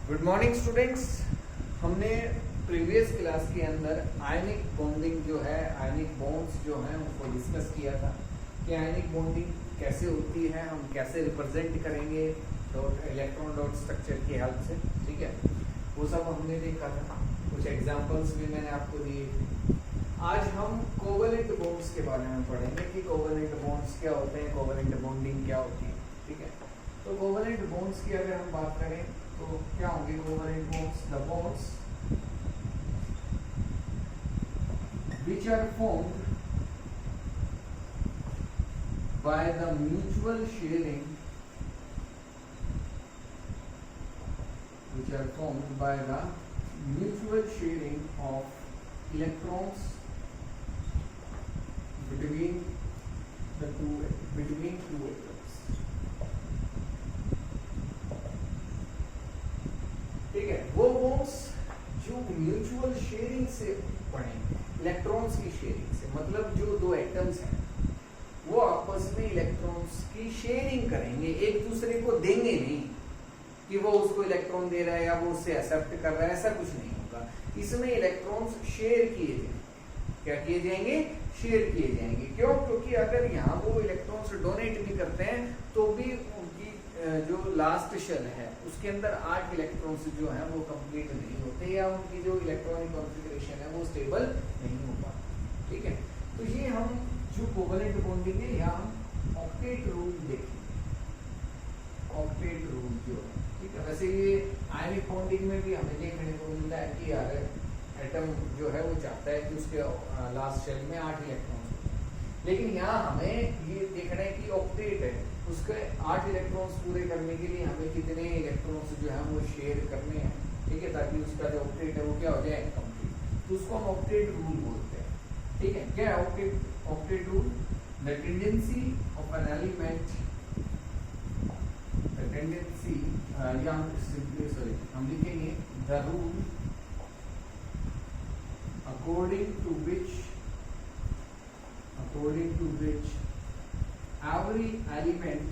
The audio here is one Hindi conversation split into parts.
Good morning students. हमने प्रीवियस क्लास के अंदर आयनिक बॉन्डिंग जो है, आयनिक बॉन्ड्स जो हैं उनको डिस्कस किया था कि आयनिक बॉन्डिंग कैसे होती है, हम कैसे रिप्रेजेंट करेंगे इलेक्ट्रॉन डॉट स्ट्रक्चर की हेल्प से। ठीक है, वो सब हमने देखा था, कुछ एग्जांपल्स भी मैंने आपको दिए। आज हम कोवेलेंट बॉन्ड्स के बारे में पढ़ेंगे कि कोवेलेंट बॉन्ड्स क्या होते हैं, कोवेलेंट बॉन्डिंग क्या होती है। ठीक है, तो कोवेलेंट बॉन्ड्स की अगर हम बात करें तो क्या होंगे covalent bonds? The bonds which are formed by the mutual sharing of electrons between two atoms। ठीक है, वो बॉन्ड्स जो म्यूचुअल शेयरिंग से बने, इलेक्ट्रॉन्स की शेयरिंग से, मतलब जो दो एटम्स हैं वो आपस में इलेक्ट्रॉन्स की शेयरिंग करेंगे, एक दूसरे को देंगे नहीं कि वो उसको इलेक्ट्रॉन दे रहा है या वो उससे एक्सेप्ट कर रहा है, ऐसा कुछ नहीं होगा। इसमें इलेक्ट्रॉन्स शेयर किए जाएंगे। क्या किए जाएंगे? शेयर किए जाएंगे। क्यों? क्योंकि अगर यहाँ वो इलेक्ट्रॉन्स डोनेट भी करते हैं तो भी उनकी जो लास्ट शेल है उसके अंदर 8 इलेक्ट्रॉन्स जो हैं वो कंप्लीट नहीं होते, या उनकी जो इलेक्ट्रॉनिक कॉन्फ़िगरेशन है वो स्टेबल नहीं हो पाती। ठीक है, तो ये हम जो कोवेलेंट बॉन्डिंग है यहाँ हम ऑक्टेट रूल देखेंगे, ऑक्टेट रूल जो है। ठीक है, वैसे ये आयनिक बॉन्डिंग में भी हमें देखने को मिलता है कि यार एटम जो है वो चाहता है कि उसके लास्ट शेल में 8 इलेक्ट्रॉन्स होते हैं, लेकिन यहाँ हमें ये देखना है कि ऑक्टेट है, उसके 8 इलेक्ट्रॉन्स पूरे करने के लिए हमें कितने इलेक्ट्रॉन्स जो है वो शेयर करने हैं। ठीक है, ताकि उसका जो ऑक्टेट है वो क्या हो जाए? कंप्लीट। तो उसको हम ऑक्टेट रूल बोलते हैं। ठीक है, क्या है octet rule? The tendency of an element, the tendency या हम लिखेंगे the rule according to which every element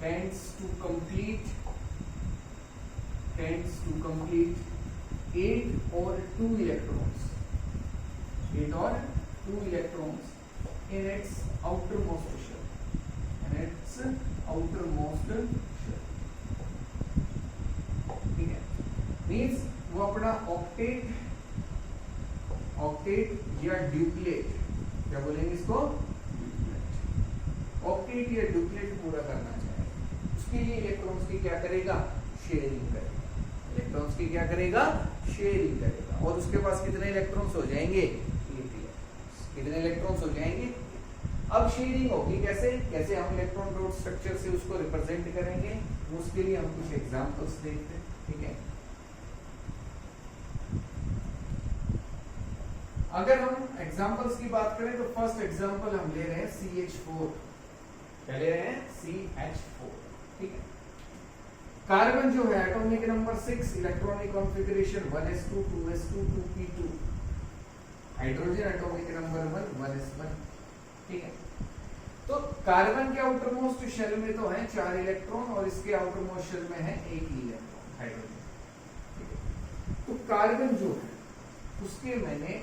tends to complete 8 or 2 electrons in its outermost shell, ठीक है, मीन्स वो अपना ऑक्टेट या ड्यूप्लेट, क्या बोलेंगे इसको? ऑक्टेट या ड्यूप्लेट पूरा करना चाहिए। उसके लिए इलेक्ट्रॉन्स की क्या करेगा? शेयरिंग करेगा। इलेक्ट्रॉन्स की क्या करेगा? शेयरिंग करेगा। और उसके पास कितने इलेक्ट्रॉन्स हो जाएंगे? 8 इलेक्ट्रॉन्स। कितने इलेक्ट्रॉन्स हो जाएंगे? अब शेयरिंग होगी कैसे हम इलेक्ट्रॉन डॉट स्ट्रक्चर से उसको रिप्रेजेंट करेंगे, उसके लिए हम कुछ एग्जांपल्स देखते हैं। ठीक है, अगर हम एग्जांपल्स की बात करें तो फर्स्ट एग्जांपल हम ले रहे हैं CH4। क्या ले रहे हैं? CH4। ठीक है, कार्बन जो है atomic number 6, electronic configuration 1s2 2s2 2p2, hydrogen atomic number 1s1। ठीक है, तो कार्बन के आउटर मोस्ट शेल में तो है 4 इलेक्ट्रॉन और इसके आउटर मोस्ट शेल में है 1 ही इलेक्ट्रॉन, हाइड्रोजन। ठीक है, तो कार्बन जो है उसके मैंने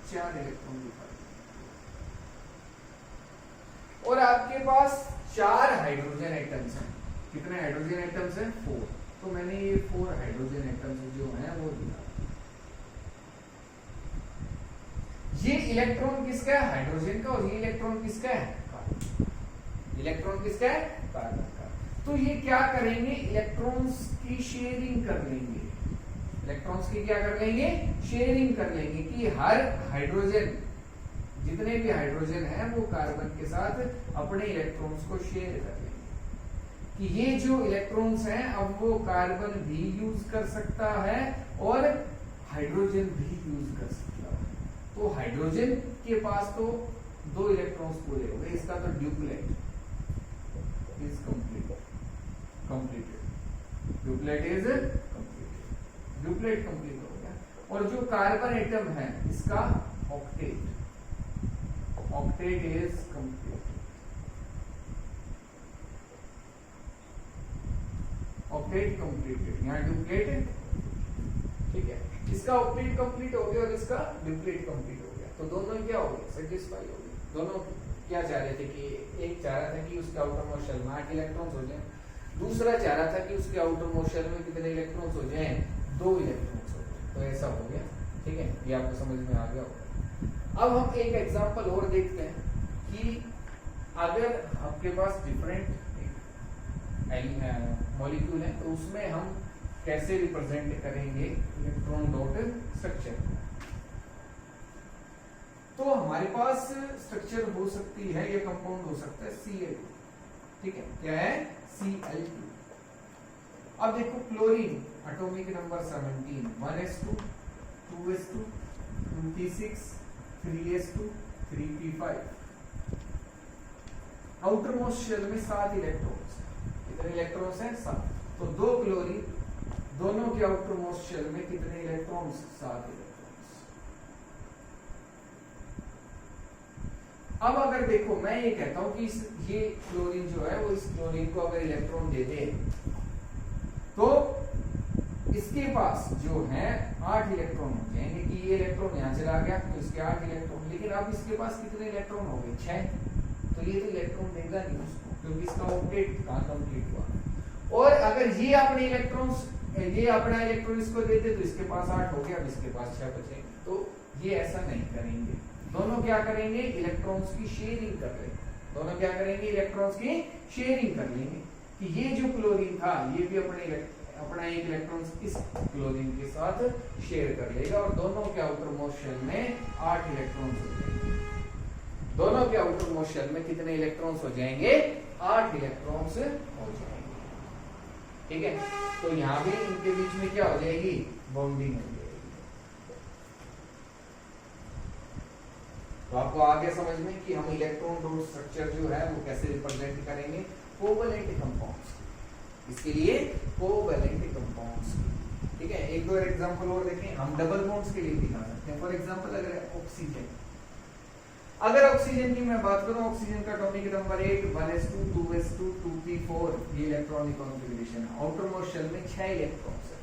4 इलेक्ट्रॉन दिखाए और आपके पास 4 हाइड्रोजन एटम्स हैं। कितने हाइड्रोजन एटम्स हैं? 4। तो मैंने ये 4 हाइड्रोजन एटम्स जो हैं वो दिखा। ये इलेक्ट्रॉन किसका है? हाइड्रोजन का। और ये इलेक्ट्रॉन किसका है? कार्बन। इलेक्ट्रॉन किसका है? कार्बन का। तो ये क्या करेंगे? इलेक्ट्रॉन्स की शेयरिंग कर लेंगे। इलेक्ट्रॉन्स की क्या कर लेंगे? शेयरिंग कर लेंगे कि हर हाइड्रोजन, जितने भी हाइड्रोजन हैं वो कार्बन के साथ अपने इलेक्ट्रॉन्स को शेयर कर लेंगे कि ये जो इलेक्ट्रॉन्स हैं अब वो कार्बन भी यूज कर सकता है और हाइड्रोजन भी यूज कर सकता है। तो हाइड्रोजन के पास तो 2 इलेक्ट्रॉन्स पूरे हो गए, इसका तो duplet is completed, duplet is duplet complete हो गया। और जो कार्बन एटम है इसका octet is complete. Octet completed, यहाँ डुप्लेटेड, ठीक है, इसका ऑक्टेट कंप्लीट हो गया और इसका डुप्लेट कंप्लीट हो गया, तो दोनों क्या हो गए, सेटिस्फाई हो गए। दोनों क्या चाह रहे थे कि एक चाह रहा था कि उसके आउटर मोस्ट शेल में 8 इलेक्ट्रॉन्स हो जाए, दूसरा चाह रहा था कि उसके आउटर मोस्ट शेल में कितने इलेक्ट्रॉन्स हो जाए, 2 इलेक्ट्रॉन्स हो जाए, तो ऐसा हो गया, ठीक है, ये आपको समझ में आ गया होगा। अब हम एक एग्जांपल और देखते हैं कि अगर आपके पास डिफरेंट मॉलिक्यूल है तो उसमें हम कैसे रिप्रेजेंट करेंगे इलेक्ट्रॉन डॉट स्ट्रक्चर। तो हमारे पास स्ट्रक्चर हो सकती है, ये कंपाउंड हो सकता है Cl2, ठीक है, क्या है Cl2। अब देखो chlorine atomic number 17, 1s2 2s2 2p6 3s2 3p5, outer most shell में 7 इलेक्ट्रॉन्स, कितने इलेक्ट्रॉन्स हैं 7, तो 2 क्लोरीन, दोनों के आउटर मोस्ट शेल में कितने इलेक्ट्रॉन्स, 7 इलेक्ट्रॉन्स। अब अगर देखो मैं ये कहता हूं कि ये क्लोरीन जो है वो इस क्लोरीन को अगर इलेक्ट्रॉन दे दे तो इसके पास जो है 8 इलेक्ट्रॉन हो जाएंगे, कि ये इलेक्ट्रॉन यहां चला गया तो इसके 8 इलेक्ट्रॉन, लेकिन अब इसके पास कितने इलेक्ट्रॉन हो गए, 6, तो ये तो इलेक्ट्रॉन देगा नहीं उसको, क्योंकि इसका ऑक्टेट कहां कंप्लीट हुआ। और अगर ये अपने इलेक्ट्रॉन्स, ये अपना इलेक्ट्रॉन इसको देते तो इसके पास 8 हो गया, अब इसके पास 6 बचेंगे, तो ये ऐसा नहीं करेंगे, दोनों क्या करेंगे, इलेक्ट्रॉन्स की शेयरिंग कर लेंगे, दोनों क्या करेंगे, इलेक्ट्रॉन्स की शेयरिंग कर लेंगे, कि ये जो क्लोरीन था ये भी अपना एक इलेक्ट्रॉन इस क्लोरीन के साथ शेयर कर लेगा, और दोनों के आउटर मोस्ट शेल में 8 इलेक्ट्रॉन्स हो जाएंगे, दोनों के आउटर मोस्ट शेल में कितने इलेक्ट्रॉन्स हो जाएंगे, 8 इलेक्ट्रॉन्स हो जाएंगे, ठीक है। तो यहां भी इनके बीच में क्या हो जाएगी, बॉन्डिंग हो जाएगी। तो आपको आगे समझ में कि हम इलेक्ट्रॉन डॉट स्ट्रक्चर जो है वो कैसे रिप्रेजेंट करेंगे, कोवैलेंट कंपाउंड्स, इसके लिए कोवैलेंट कंपाउंड्स, ठीक है। एक दो एग्जांपल और देखें, हम डबल बॉन्ड्स के लिए दिखा सकते हैं। फॉर एग्जांपल अगर ऑक्सीजन, अगर ऑक्सीजन की मैं बात करूं, ऑक्सीजन का atomic number 8, 1s2 2s2 2p4, ये इलेक्ट्रॉनिक कॉन्फ़िगरेशन है, आउटर मोस्ट शेल में 6 इलेक्ट्रॉन्स है,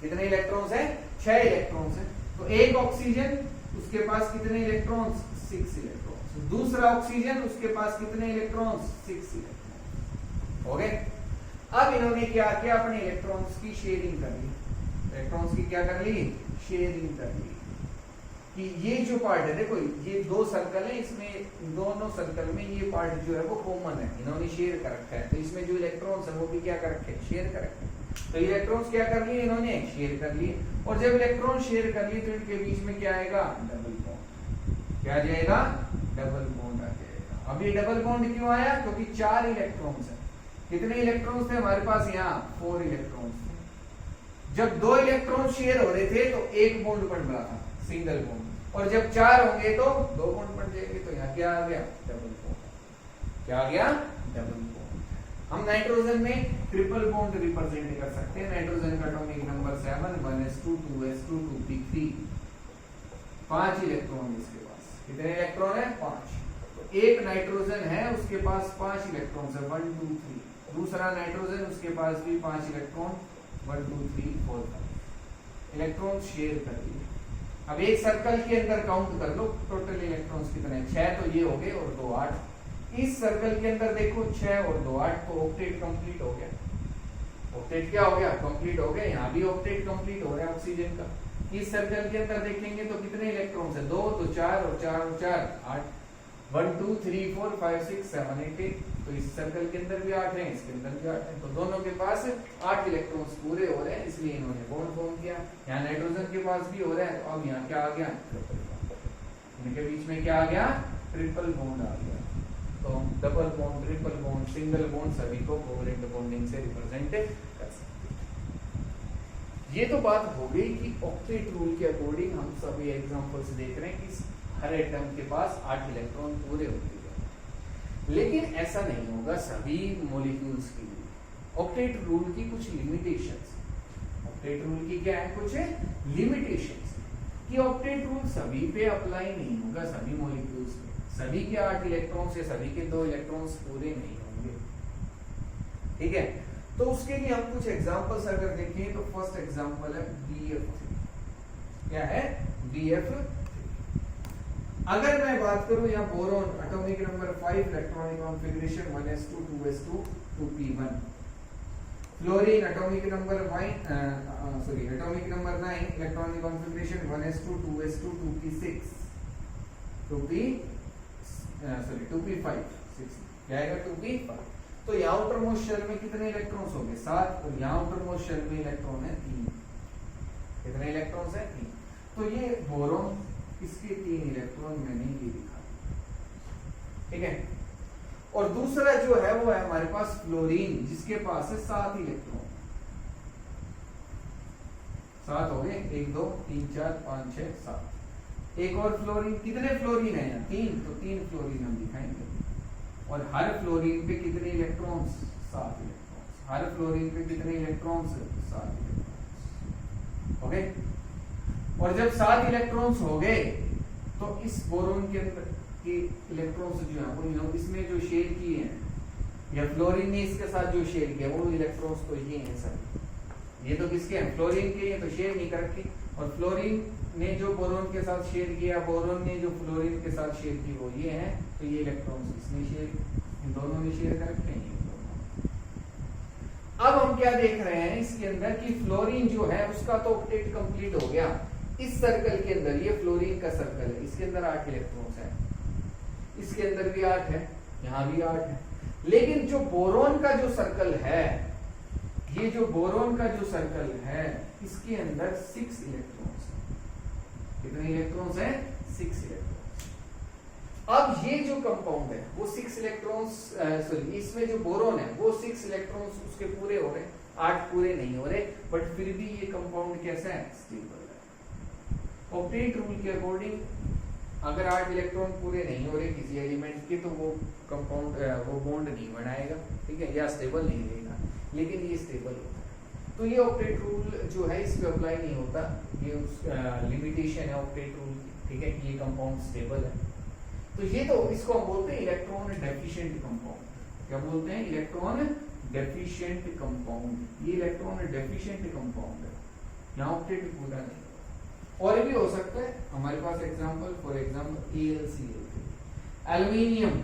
कितने इलेक्ट्रॉन्स है, 6 इलेक्ट्रॉन्स है, तो एक ऑक्सीजन उसके पास कितने इलेक्ट्रॉन्स, 6 इलेक्ट्रॉन्स, दूसरा ऑक्सीजन उसके पास कितने इलेक्ट्रॉन्स, 6 इलेक्ट्रॉन्स, हो गए। अब इन्होंने क्या किया, अपने इलेक्ट्रॉन्स की शेयरिंग कर ली, इलेक्ट्रॉन्स की क्या कर ली, शेयरिंग कर ली, कि ये जो पार्ट है, देखो ये 2 सर्कल है, इसमें दोनों सर्कल में ये पार्ट जो है वो कॉमन है, इन्होंने शेयर कर रखा है, तो इसमें जो इलेक्ट्रॉन्स है वो भी क्या कर रखे हैं, शेयर कर रखे हैं, तो इलेक्ट्रॉन्स क्या कर लिए, इन्होंने शेयर कर लिए, और जब इलेक्ट्रॉन शेयर कर लिए तो इनके बीच में क्या आएगा, डबल बॉन्ड, क्या आ जाएगा, डबल बॉन्ड आ जाएगा। अब ये डबल बॉन्ड क्यों आया, क्योंकि 4 इलेक्ट्रॉन्स है, कितने इलेक्ट्रॉन्स थे हमारे पास, यहाँ 4 इलेक्ट्रॉन्स थे, जब 2 इलेक्ट्रॉन शेयर हो रहे थे तो एक बॉन्ड बन रहा था, सिंगल बॉन्ड, और जब 4 होंगे तो 2 बॉन्ड बन जाएंगे, तो यहाँ क्या आ गया, डबल बॉन्ड, क्या आ गया, डबल बॉन्ड। हम नाइट्रोजन में ट्रिपल बॉन्ड रिप्रेजेंट कर सकते हैं, नाइट्रोजन का atomic number 7, 1s2 2s2 2p3, 5 electron इसके पास, कितने इलेक्ट्रॉन है, 5, तो एक नाइट्रोजन है उसके पास 5 इलेक्ट्रॉन है, 1 2 3, दूसरा नाइट्रोजन उसके पास भी 5 इलेक्ट्रॉन, 1 2 3 4 5 इलेक्ट्रॉन शेयर कर दिए। अब एक सर्कल के अंदर काउंट कर लो टोटल इलेक्ट्रॉन्स कितने हैं, 6 तो ये हो गए और 2 8, इस सर्कल के अंदर देखो 6 और 2 8, तो ऑक्टेट कंप्लीट हो गया, ऑक्टेट क्या हो गया, कंप्लीट हो गया, यहाँ भी ऑक्टेट कंप्लीट हो रहा है ऑक्सीजन का। इस सर्कल के अंदर देखेंगे तो कितने इलेक्ट्रॉन्स है, 2, तो 4 और 4 और 4 8, 1 2 3 4 5 6 7 8 8, तो इस सर्कल के अंदर भी 8 है, इसके अंदर भी 8 है, तो दोनों के पास 8 इलेक्ट्रॉन्स पूरे हो रहे हैं, इसलिए इन्होंने बॉन्ड फॉर्म किया। यहाँ नाइट्रोजन के पास भी हो रहा है, तो अब यहाँ क्या आ गया, ट्रिपल बॉन्ड, इनके बीच में क्या आ गया, ट्रिपल बॉन्ड आ गया। तो double bond, triple bond, single bond सभी को कोवैलेंट बॉन्डिंग से रिप्रेजेंट कर सकते हैं। ये तो बात हो गई कि ऑक्टेट रूल के अकॉर्डिंग हम सभी एग्जांपल्स देख रहे हैं कि हर एटम के पास 8 इलेक्ट्रॉन पूरे होते हैं, लेकिन ऐसा नहीं होगा सभी मॉलिक्यूल्स के लिए। ऑक्टेट रूल की कुछ लिमिटेशंस, ऑक्टेट रूल की क्या है, कुछ लिमिटेशंस, कि ऑक्टेट रूल सभी पे अप्लाई नहीं होगा, सभी मॉलिक्यूल्स पे सभी के 8 इलेक्ट्रॉन से सभी के 2 इलेक्ट्रॉन्स पूरे नहीं होंगे, ठीक है। तो उसके लिए हम कुछ एग्जांपल्स अगर देखें तो फर्स्ट एग्जांपल है BF3। क्या है? BF3। अगर मैं बात करूं यहाँ boron atomic number 5 electronic configuration 1s2 2s2 2p1। Fluorine atomic number 9 electronic configuration 1s2 2s2 2p6 2p5 क्या आएगा? 2p5। तो यहाँ आउटर मोस्ट शेल में कितने इलेक्ट्रॉन्स होंगे? 7। और यहाँ आउटर मोस्ट शेल में इलेक्ट्रॉन है 3। कितने इलेक्ट्रॉन्स है? 3। तो ये बोरोन, इसके 3 इलेक्ट्रॉन मैंने ये लिखा, ठीक है। और दूसरा जो है वो है हमारे पास फ्लोरीन, जिसके पास है 7 इलेक्ट्रॉन। 7 हो गए, 1 2 3 4 5 6 7। एक और फ्लोरीन, कितने फ्लोरीन है यहाँ? 3। तो 3 फ्लोरीन हम दिखाएंगे। और हर फ्लोरीन पे कितने इलेक्ट्रॉन्स? 7 इलेक्ट्रॉन्स। हर फ्लोरीन पे कितने इलेक्ट्रॉन्स? 7 इलेक्ट्रॉन्स। ओके। और जब 7 इलेक्ट्रॉन्स हो गए तो इस बोरोन के अंदर के इलेक्ट्रॉन्स जो है वो इसमें जो शेयर किए हैं, या फ्लोरीन ने इसके साथ जो शेयर किया, वो इलेक्ट्रॉन्स तो ये हैं सर। ये तो किसके हैं? फ्लोरीन के। ये तो शेयर नहीं कर रखे। और फ्लोरीन ने जो बोरोन के साथ शेयर किया, बोरोन ने जो फ्लोरीन के साथ शेयर की, वो ये हैं। तो ये इलेक्ट्रॉन्स इसने शेयर, इन दोनों ने शेयर कर रखे हैं। अब हम क्या देख रहे हैं इसके अंदर कि फ्लोरीन जो है उसका तो ऑक्टेट कंप्लीट हो गया। इस सर्कल के अंदर, ये फ्लोरीन का सर्कल है, इसके अंदर 8 इलेक्ट्रॉन्स हैं। इसके अंदर भी 8 है, यहां भी 8 है। लेकिन जो बोरोन का जो सर्कल है, ये जो बोरोन का जो सर्कल है, इसके अंदर 6 इलेक्ट्रॉन्स हैं। कितने इलेक्ट्रॉन्स हैं? 6 इलेक्ट्रॉन्स। अब ये जो कंपाउंड है वो 6 इलेक्ट्रॉन्स, सॉरी, इसमें जो बोरोन है वो 6 इलेक्ट्रॉन्स उसके पूरे हो रहे हैं, 8 पूरे नहीं हो रहे, बट फिर भी ये कंपाउंड कैसा है? स्टेबल है। ऑक्टेट रूल के अकॉर्डिंग अगर 8 इलेक्ट्रॉन पूरे नहीं हो रहे किसी एलिमेंट के, तो वो कंपाउंड वो बॉन्ड नहीं बनाएगा, ठीक है, या स्टेबल नहीं रहेगा। लेकिन ये स्टेबल होता है। तो ये ऑक्टेट रूल जो है इस पे अप्लाई नहीं होता। ये उस लिमिटेशन है ऑक्टेट रूल की, ठीक है, कि ये कंपाउंड स्टेबल है। तो ये तो इसको हम बोलते हैं इलेक्ट्रॉन डेफिशिएंट कंपाउंड। क्या बोलते हैं? Electron deficient compound. ये इलेक्ट्रॉन डेफिशिएंट कंपाउंड है, यहाँ ऑक्टेट पूरा नहीं। और भी हो सकता है हमारे पास example, for example AlCl, aluminium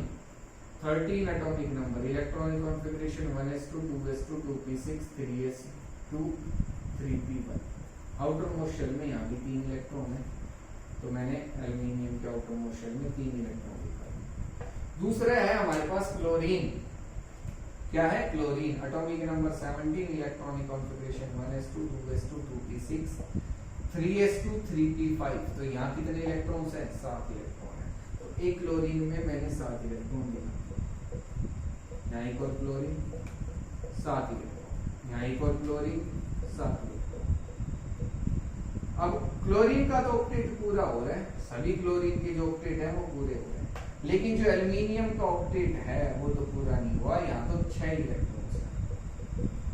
13 atomic number, electronic configuration 1s2 2s2 2p6 3s2 3p1। Outer most shell में यहाँ भी 3 इलेक्ट्रॉन है, तो मैंने एल्युमिनियम के आउटर मोस्ट शेल में 3 इलेक्ट्रॉन लिखा। दूसरा है हमारे पास क्लोरीन। क्या है? Chlorine atomic number 17, electronic configuration 1s2 2s2 2p6 3s2 3p5। तो यहाँ कितने इलेक्ट्रॉन्स हैं? 7 इलेक्ट्रॉन है। तो एक क्लोरीन में मैंने 7 इलेक्ट्रॉन लिखा। यहाँ एक और क्लोरीन 7 इलेक्ट्रॉन, यहाँ एक और क्लोरीन 7 इलेक्ट्रॉन। अब क्लोरीन का तो ऑक्टेट पूरा हो रहा है, सभी क्लोरीन के जो ऑक्टेट है वो पूरे हो रहे हैं। लेकिन जो एल्युमिनियम का ऑक्टेट है वो तो पूरा नहीं हुआ। यहाँ तो 6 इलेक्ट्रॉन्स है।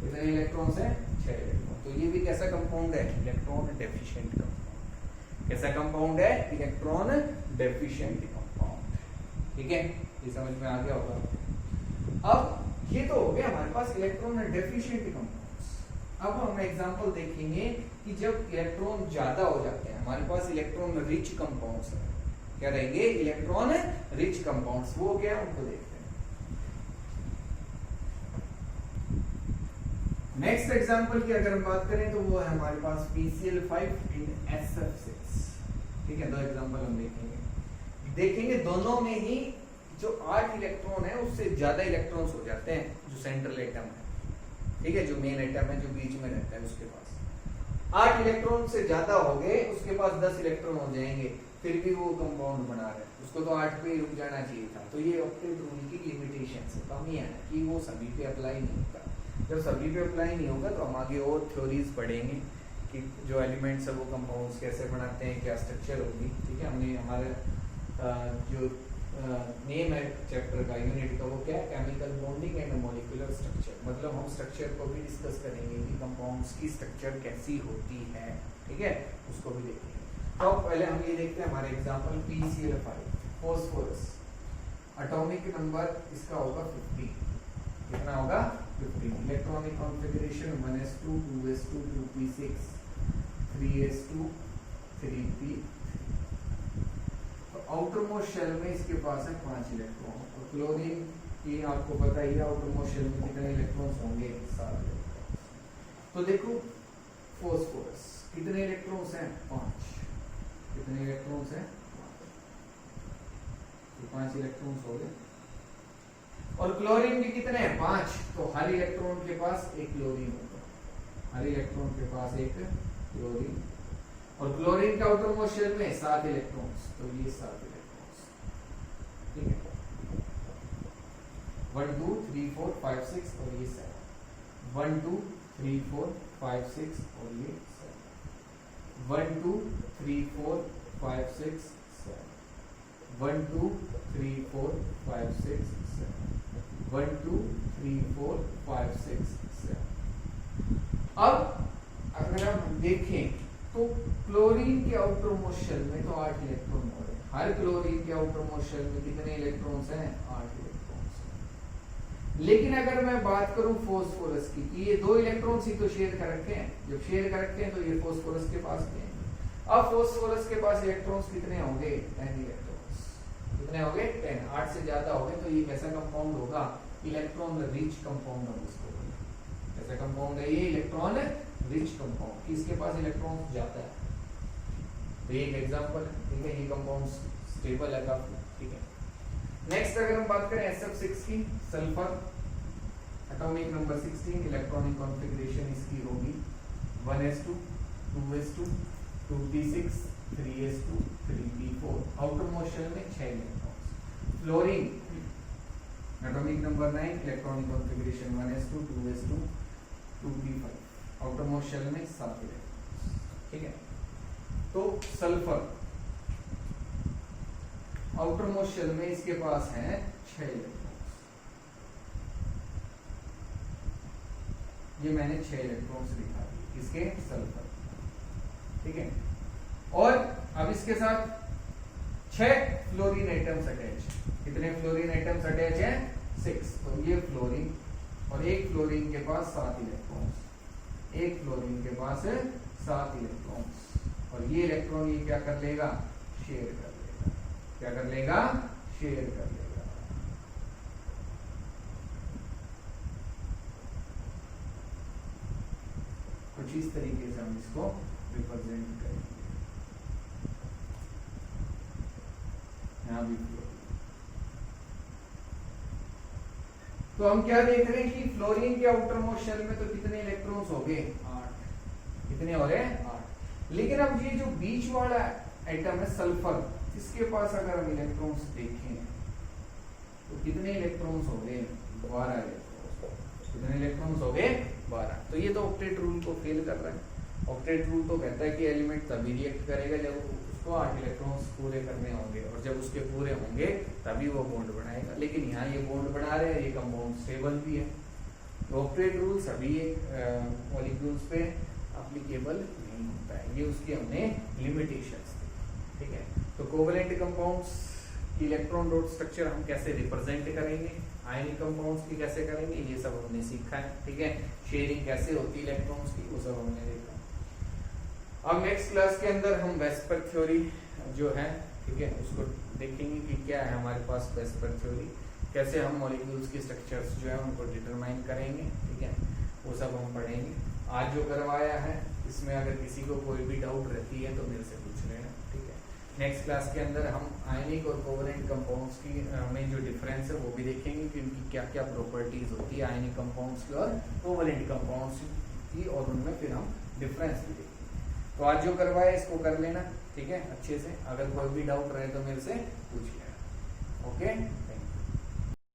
कितने इलेक्ट्रॉन्स है? 6 इलेक्ट्रॉन। तो ये भी कैसा कंपाउंड है? Electron deficient compound. कैसा कंपाउंड है? Electron deficient compound. ठीक है, ये समझ में आ गया होगा। अब ये तो हो गया हमारे पास इलेक्ट्रॉन डेफिशिएंट कंपाउंड्स। अब हम एग्जांपल देखेंगे कि जब इलेक्ट्रॉन ज्यादा हो जाते हैं, हमारे पास इलेक्ट्रॉन रिच कंपाउंड्स है। क्या रहेंगे? Electron rich compounds. वो क्या है उनको देखते हैं। नेक्स्ट एग्जांपल की अगर हम बात करें तो वो है हमारे पास PCl5 एंड SF6। ठीक है, दो एग्जांपल हम देखेंगे दोनों में ही जो 8 इलेक्ट्रॉन है उससे ज्यादा इलेक्ट्रॉन्स हो जाते हैं जो सेंट्रल एटम है। ठीक है, जो मेन एटम है जो बीच में रहता है उसके पास 8 इलेक्ट्रॉन से ज्यादा हो गए, उसके पास 10 इलेक्ट्रॉन हो जाएंगे, फिर भी वो कंपाउंड बना रहे हैं, उसको तो 8 पे ही रुक जाना चाहिए था। तो ये ऑक्टेट रूल की लिमिटेशन है, कमियां है कि वो सभी पे अप्लाई नहीं होता। जब सभी पे अप्लाई नहीं होगा तो हम आगे और थ्योरीज पढ़ेंगे कि जो एलिमेंट्स है वो कंपाउंड्स कैसे बनाते हैं, क्या स्ट्रक्चर होगी। ठीक है, हमने हमारे जो नेम है चैप्टर का, यूनिट का, वो क्या है? Chemical bonding and molecular structure. मतलब हम स्ट्रक्चर को भी डिस्कस करेंगे कि कंपाउंड्स की स्ट्रक्चर कैसी होती है। ठीक है, उसको भी देखेंगे। तो पहले हम ये देखते हैं हमारे example PCl5 phosphorus. Atomic number इसका होगा 15। कितना होगा? 15। Electronic configuration 1s2 2s2 2p6 3s2 3p। तो आउटर मोस्ट शेल में इसके पास है 5 इलेक्ट्रॉन, और क्लोरीन की आपको पता ही है आउटर मोस्ट शेल में कितने इलेक्ट्रॉन्स होंगे, 7 इलेक्ट्रॉन्स। तो देखो फॉस्फोरस कितने इलेक्ट्रॉन्स हैं, 5। कितने इलेक्ट्रॉन्स हैं, 5 इलेक्ट्रॉन्स हो गए। और क्लोरीन के कितने हैं, 5। तो हर इलेक्ट्रॉन के पास एक क्लोरीन होगा, हर इलेक्ट्रॉन के पास एक क्लोरीन। और क्लोरीन का आउटर मोस्ट शेल में 7 इलेक्ट्रॉन्स, तो ये 7 इलेक्ट्रॉन्स, ठीक है। 1 2 3 4 5 6 और ये 7। 1 2 3 4 5 6 और ये 7। 1 2 3 4 5 6 7। 1 2 3 4 5 6 7। 1 2 3 4 5 6 7। अब अगर हम देखें तो क्लोरीन के आउटर मोस्ट शेल में तो 8 इलेक्ट्रॉन हो रहे हैं। हर क्लोरीन के आउटर मोस्ट शेल में कितने इलेक्ट्रॉन्स हैं, 8 इलेक्ट्रॉन्स हैं। लेकिन अगर मैं बात करूं फास्फोरस की, कि ये 2 इलेक्ट्रॉन्स ही तो शेयर कर रखे हैं, जब शेयर कर रखे हैं तो ये फास्फोरस के पास नहीं है। अब फास्फोरस के पास इलेक्ट्रॉन्स कितने होंगे, 10 इलेक्ट्रॉन्स। कितने होंगे, 10। 8 से ज्यादा हो गए तो ये कैसा कंपाउंड होगा, इलेक्ट्रॉन रिच कंपाउंड हम इसको बोलेंगे। कैसा कंपाउंड है ये, इलेक्ट्रॉन रिच कंपाउंड, किसके पास इलेक्ट्रॉन जाता है। तो ये एक एग्जांपल है, ठीक है। ये कंपाउंड स्टेबल है काफी, ठीक है। नेक्स्ट अगर हम बात करें SF6 की, sulphur, atomic number 16, electronic configuration इसकी होगी 1s2 2s2 2p6 3s2 3p4। Outer most shell में 6 electrons. Fluorine, atomic number 9, electronic configuration 1s2 2s2 2p5। Outer most shell में 7 इलेक्ट्रॉन्स, ठीक है। तो सल्फर आउटर मोस्ट शेल में इसके पास है 6 इलेक्ट्रॉन्स। ये मैंने 6 इलेक्ट्रॉन्स दिखा दिए इसके सल्फर, ठीक है। और अब इसके साथ 6 फ्लोरीन आइटम्स अटैच। कितने फ्लोरीन आइटम्स अटैच हैं, 6। तो ये फ्लोरीन, और एक फ्लोरीन के पास 7 इलेक्ट्रॉन्स। एक फ्लोरीन के पास 7 इलेक्ट्रॉन्स, और ये इलेक्ट्रॉन ये क्या कर लेगा, शेयर कर लेगा। क्या कर लेगा, शेयर कर लेगा। कुछ इस तरीके से हम इसको रिप्रेजेंट करेंगे। यहां भी तो हम क्या देख रहे हैं कि फ्लोरीन के आउटर मोस्ट शेल में तो कितने इलेक्ट्रॉन्स हो गए, 8। कितने हो रहे हैं, 8। लेकिन अब ये जो बीच वाला आइटम है सल्फर, इसके पास अगर हम इलेक्ट्रॉन्स देखें तो कितने इलेक्ट्रॉन्स हो गए, 12 इलेक्ट्रॉन्स। कितने इलेक्ट्रॉन्स हो गए, 12। तो ये तो ऑक्टेट रूल को फेल कर रहा है। ऑक्टेट रूल तो कहता है कि एलिमेंट तभी रिएक्ट करेगा जब उसको 8 इलेक्ट्रॉन्स पूरे करने होंगे, और जब उसके पूरे होंगे तभी वो बॉन्ड बनाएगा। लेकिन यहाँ ये बॉन्ड बना रहे हैं, ये कंपाउंड स्टेबल भी है। तो ऑक्टेट रूल सभी मॉलिक्यूल्स पे एप्लीकेबल नहीं होता है, ये उसकी हमने लिमिटेशंस दी, ठीक है। तो कोवेलेंट कंपाउंड्स की इलेक्ट्रॉन डॉट स्ट्रक्चर हम कैसे रिप्रेजेंट करेंगे, आयनिक कंपाउंड्स की कैसे करेंगे, ये सब हमने सीखा है, ठीक है। शेयरिंग कैसे होती है इलेक्ट्रॉन्स की, वो सब हमने देखा। अब नेक्स्ट क्लास के अंदर हम वेस्पर थ्योरी जो है, ठीक है, उसको देखेंगे कि क्या है हमारे पास वेस्पर थ्योरी, कैसे हम मॉलिक्यूल्स के स्ट्रक्चर्स जो है उनको डिटरमाइन करेंगे, ठीक है। वो सब हम पढ़ेंगे। आज जो करवाया है इसमें अगर किसी को कोई भी डाउट रहती है तो मेरे से पूछ लेना, ठीक है। नेक्स्ट क्लास के अंदर हम आयनिक और कोवेलेंट कंपाउंड्स की में जो डिफरेंस है वो भी देखेंगे कि उनकी क्या क्या प्रॉपर्टीज होती है आयनिक कंपाउंड्स की और कोवेलेंट कंपाउंड्स की, और उनमें फिर हम डिफरेंस भी देखेंगे। तो आज जो करवाया इसको कर लेना, ठीक है, अच्छे से। अगर कोई भी डाउट रहे तो मेरे से पूछ लेना, ओके।